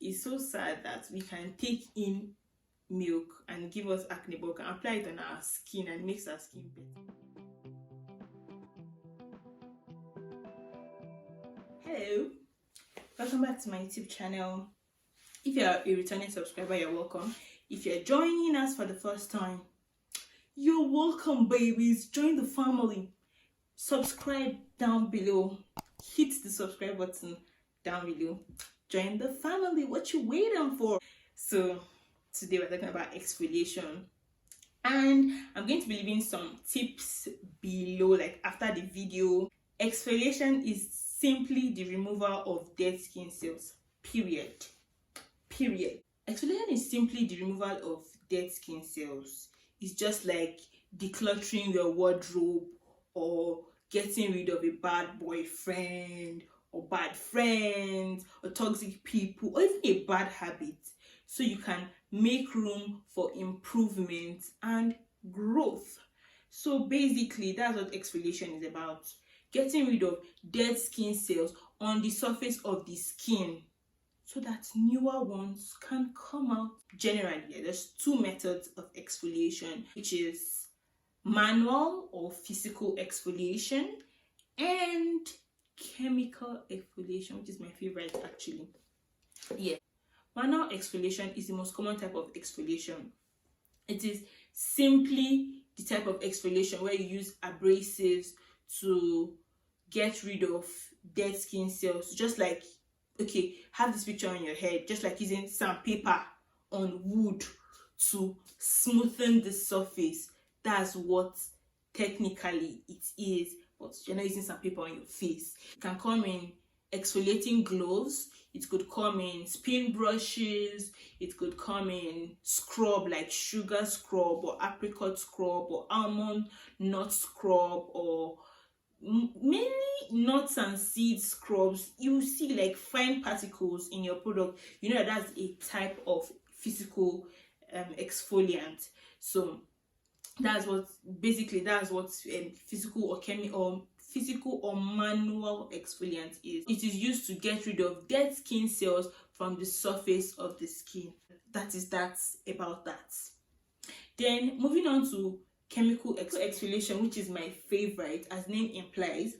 it's so sad that we can take in milk and give us acne, but we can apply it on our skin and it makes our skin better. Hello, welcome back to my YouTube channel. If you're a returning subscriber, you're welcome. If you're joining us for the first time, you're welcome, babies. Join the family. Subscribe down below. Hit the subscribe button down below. Join the family. What you waiting for? So today we're talking about exfoliation, and I'm going to be leaving some tips below, like after the video. Exfoliation is simply the removal of dead skin cells. Period. Exfoliation is simply the removal of dead skin cells. It's just like decluttering your wardrobe, or getting rid of a bad boyfriend or bad friends or toxic people, or even a bad habit, so you can make room for improvement and growth. So basically that's what exfoliation is about: getting rid of dead skin cells on the surface of the skin so that newer ones can come out. Generally, there's two methods of exfoliation, which is manual or physical exfoliation and chemical exfoliation, which is my favorite actually. Yeah, manual exfoliation is the most common type of exfoliation. It is simply the type of exfoliation where you use abrasives to get rid of dead skin cells. Just like, okay, have this picture on your head, just like using sandpaper on wood to smoothen the surface. That's what technically it is, but you're not using sandpaper on your face. It can come in exfoliating gloves, it could come in spin brushes, it could come in scrub like sugar scrub or apricot scrub or almond nut scrub, or mainly nuts and seed scrubs. You see like fine particles in your product, you know that's a type of physical exfoliant. So that's what physical or manual exfoliant is. It is used to get rid of dead skin cells from the surface of the skin. That's about that. Then moving on to chemical exfoliation, which is my favorite, as name implies.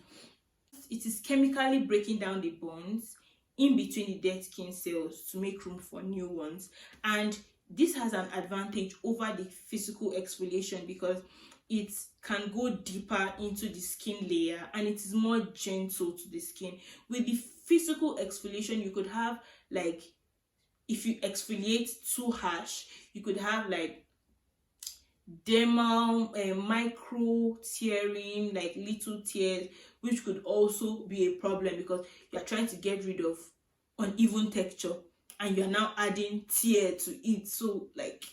It is chemically breaking down the bonds in between the dead skin cells to make room for new ones. And this has an advantage over the physical exfoliation because it can go deeper into the skin layer and it is more gentle to the skin. With the physical exfoliation, you could have, like, if you exfoliate too harsh, you could have like dermal micro tearing, like little tears, which could also be a problem because you're trying to get rid of uneven texture and you're now adding tear to it. So like,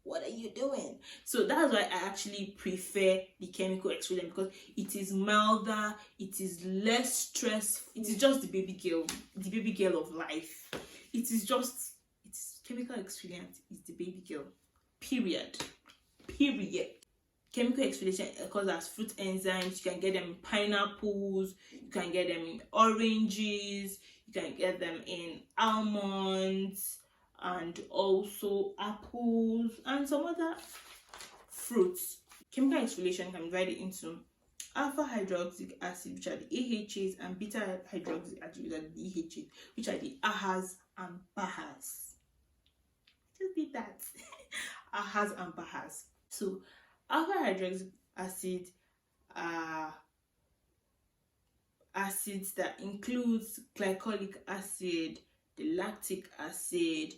what are you doing? So that's why I actually prefer the chemical exfoliant, because it is milder, it is less stressful. It is just the baby girl of life. It's chemical exfoliant is the baby girl. Period. Chemical exfoliation occurs as fruit enzymes. You can get them in pineapples, you can get them in oranges, you can get them in almonds, and also apples and some other fruits. Chemical exfoliation can be divided into alpha hydroxy acid, which are the AHAs, and beta hydroxy acid, which are the BHAs, which are the AHAs and BAHAs. Just did that. AHAs and BAHAs. So alpha hydroxy acid are acids that includes glycolic acid, the lactic acid,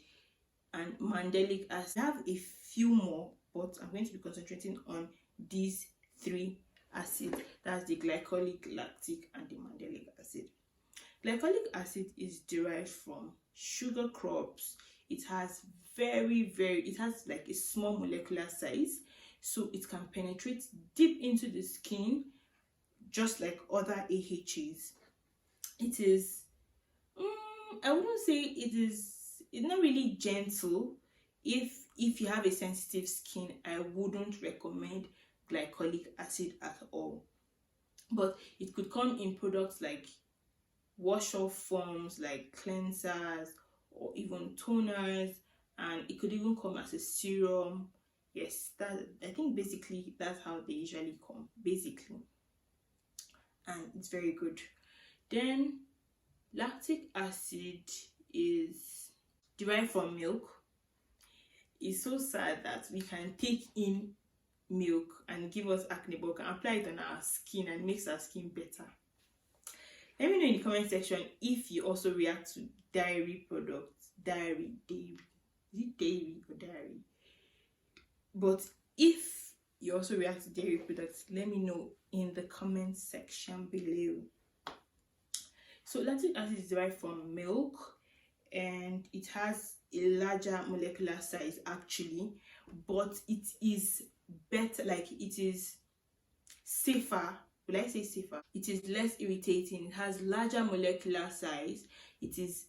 and mandelic acid. I have a few more, but I'm going to be concentrating on these three acids. That's the glycolic, lactic, and the mandelic acid. Glycolic acid is derived from sugar crops. It has it has like a small molecular size, so it can penetrate deep into the skin just like other AHAs. It is I wouldn't say it's not really gentle. If you have a sensitive skin, I wouldn't recommend glycolic acid at all. But it could come in products like wash off forms like cleansers or even toners, and it could even come as a serum. Yes, that, I think basically that's how they usually come, basically, and it's very good. Then lactic acid is derived from milk. It's so sad that we can take in milk and give us acne, but can apply it on our skin and makes our skin better. Let me know in the comment section if you also react to dairy products. Dairy. Is it dairy or dairy? But if you also react to dairy products, let me know in the comment section below. So lactic acid is derived from milk, and it has a larger molecular size actually, but it is better, like it is safer. Will I say safer? It is less irritating, it has larger molecular size, it is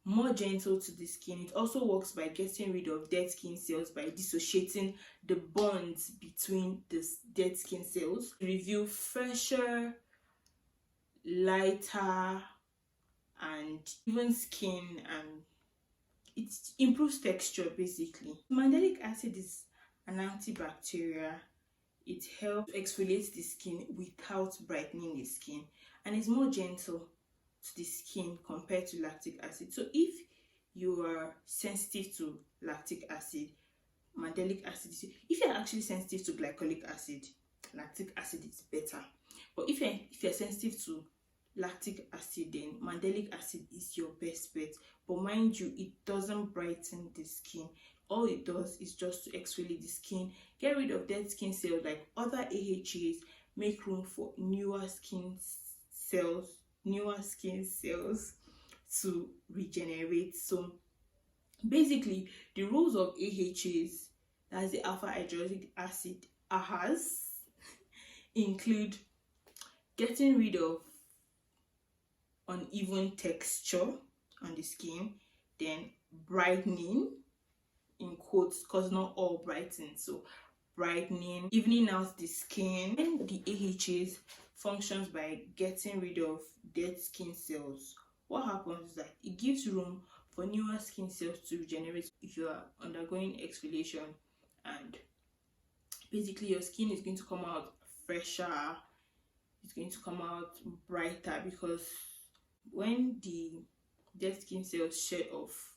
more gentle to the skin. It also works by getting rid of dead skin cells by dissociating the bonds between the dead skin cells to reveal fresher, lighter, and even skin, and it improves texture basically. Mandelic acid is an antibacterial. It helps exfoliate the skin without brightening the skin, and is more gentle to the skin compared to lactic acid. So if you are sensitive to lactic acid, mandelic acid, if you're actually sensitive to glycolic acid, lactic acid is better. But if you're sensitive to lactic acid, then mandelic acid is your best bet. But mind you, it doesn't brighten the skin. All it does is just to exfoliate the skin, get rid of dead skin cells like other AHAs, make room for newer skin cells to regenerate. So basically, the roles of AHAs, that's the alpha hydroxy acid AHAs, include getting rid of uneven texture on the skin, then brightening, in quotes, because not all brighten, so brightening, evening out the skin. And the AHAs functions by getting rid of dead skin cells. What happens is that it gives room for newer skin cells to regenerate. If you are undergoing exfoliation, and basically your skin is going to come out fresher, it's going to come out brighter, because when the dead skin cells shed off,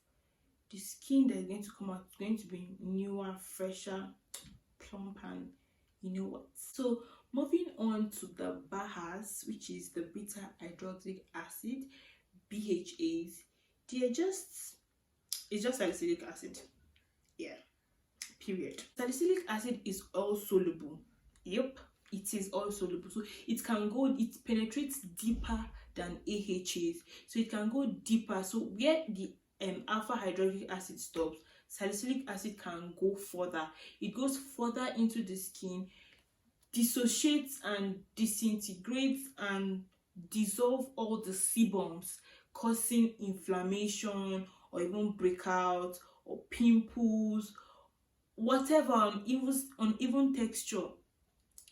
the skin that is going to come out is going to be newer, fresher, plump, and you know what. So moving on to the BAHAs, which is the beta hydroxy acid, BHAs. It's just salicylic acid. Yeah, period. Salicylic acid is all soluble. Yep, it is all soluble. So it penetrates deeper than AHAs. So it can go deeper. So where the alpha hydroxy acid stops, salicylic acid can go further. It goes further into the skin, dissociates and disintegrates and dissolve all the sebums, causing inflammation or even breakout or pimples, whatever, uneven texture.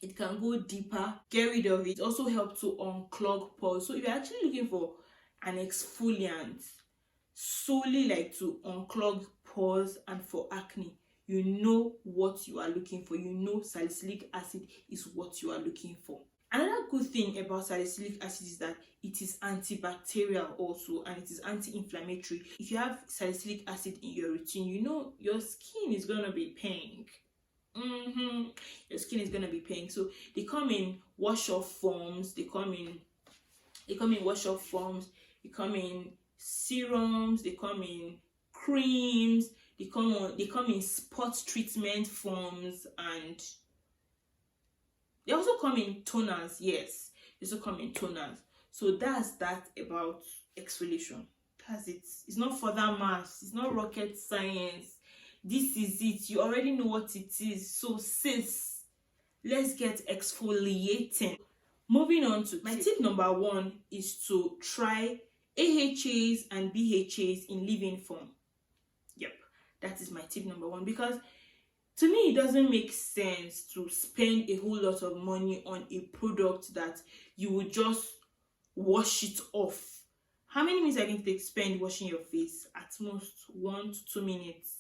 It can go deeper, get rid of it. Also help to unclog pores. So if you're actually looking for an exfoliant solely like to unclog pores and for acne, you know what you are looking for. You know salicylic acid is what you are looking for. Another good thing about salicylic acid is that it is antibacterial also, and it is anti-inflammatory. If you have salicylic acid in your routine, you know your skin is gonna be pink. Your skin is gonna be pink. So they come in wash-off forms. They come in wash-off forms. They come in serums. They come in creams. They come in spot treatment forms, and they also come in toners. Yes, they also come in toners. So that's that about exfoliation. That's it. It's not further maths. It's not rocket science. This is it. You already know what it is. So sis, let's get exfoliating. Moving on to my tip number 1 is to try AHAs and BHAs in leave-in form. Yep, that is my tip number 1, because to me it doesn't make sense to spend a whole lot of money on a product that you will just wash it off How many minutes are you going to spend washing your face? At most 1 to 2 minutes.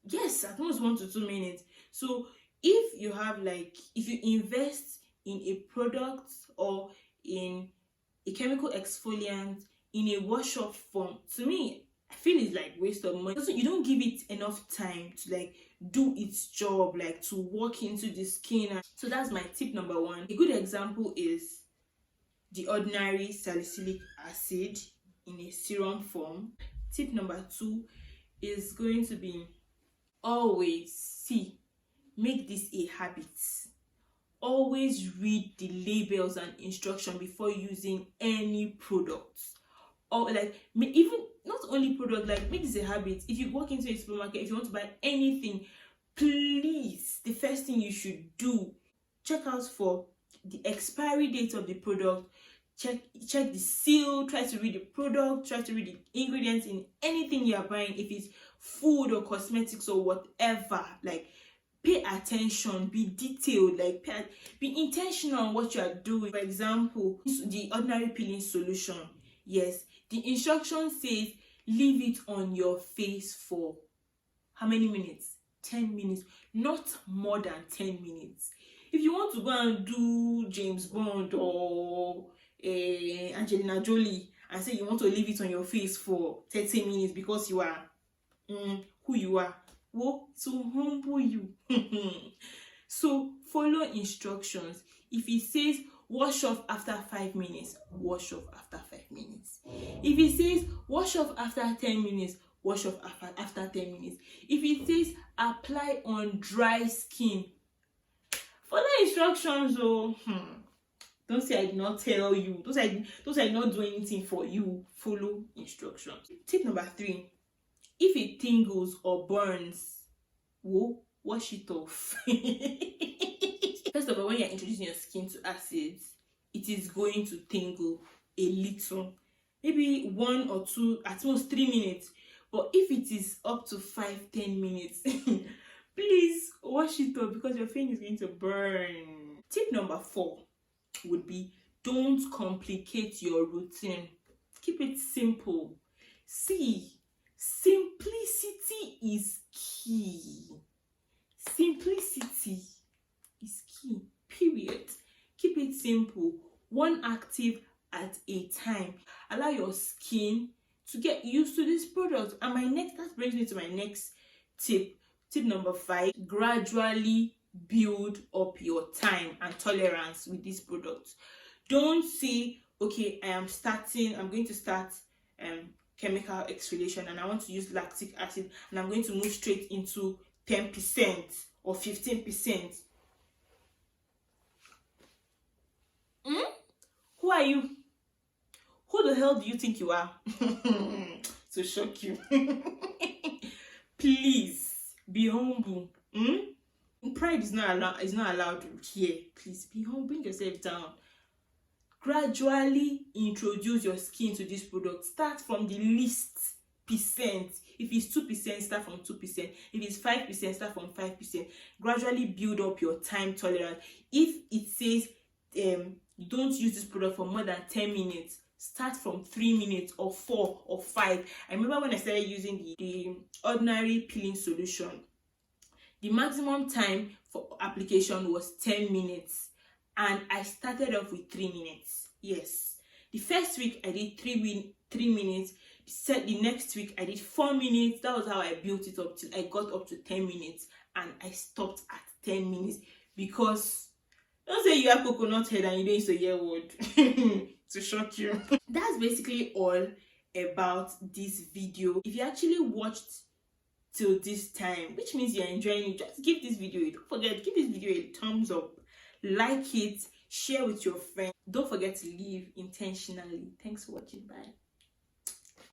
Yes, at most 1 to 2 minutes. So if you have if you invest in a product or in a chemical exfoliant in a wash off form, to me I feel it's like waste of money. Also, you don't give it enough time to do its job, to walk into the skin. So that's my tip number 1. A good example is the ordinary salicylic acid in a serum form. Tip number 2 is going to be always make this a habit. Always read the labels and instruction before using any products, or even not only product, make this a habit. If you walk into a supermarket, if you want to buy anything, please, the first thing you should do, check out for the expiry date of the product. Check the seal, try to read the product, try to read the ingredients in anything you are buying. If it's food or cosmetics or whatever, pay attention, be detailed, be intentional on what you are doing. For example, the ordinary peeling solution, yes, the instruction says leave it on your face for how many minutes? 10 minutes, not more than 10 minutes. If you want to go and do James Bond or Angelina Jolie and say you want to leave it on your face for 30 minutes because you are who you are, to humble you. So follow instructions. If it says wash off after 5 minutes, wash off after 5 minutes. If it says wash off after 10 minutes, wash off after 10 minutes. If it says apply on dry skin, follow instructions. Don't say I did not tell you. Don't say I did not do anything for you. Follow instructions. Tip number 3. If it tingles or burns, wash it off. First of all, when you're introducing your skin to acids, it is going to tingle a little, maybe 1 or 2, at most 3 minutes. But if it is up to 5-10 minutes, please wash it off because your face is going to burn. Tip number 4 would be don't complicate your routine. Keep it simple. Simplicity is key. Simplicity is key, period. Keep it simple. One active at a time. Allow your skin to get used to this product. And that brings me to my next tip. Tip number 5, gradually build up your time and tolerance with this product. Don't say, okay, I'm going to start chemical exfoliation and I want to use lactic acid and I'm going to move straight into 10% or 15%. Who are you? Who the hell do you think you are? To shock you. Please be humble. Pride is not allowed here. Please be humble. Bring yourself down. Gradually introduce your skin to this product. Start from the least percent. If it's 2%, start from 2%. If it's 5%, start from 5%. Gradually build up your time tolerance. If it says you don't use this product for more than 10 minutes, start from 3 minutes or 4 or 5. I remember when I started using the ordinary peeling solution, the maximum time for application was 10 minutes and I started off with 3 minutes. Yes, the first week I did 3 minutes. The next week I did 4 minutes. That was how I built it up till I got up to 10 minutes and I stopped at 10 minutes because don't say you have coconut head and you don't use a year word to shock you. That's basically all about this video. If you actually watched till this time, which means you're enjoying it, just give this video, don't forget, give this video a thumbs up, like it, share with your friends. Don't forget to leave intentionally. Thanks for watching. Bye.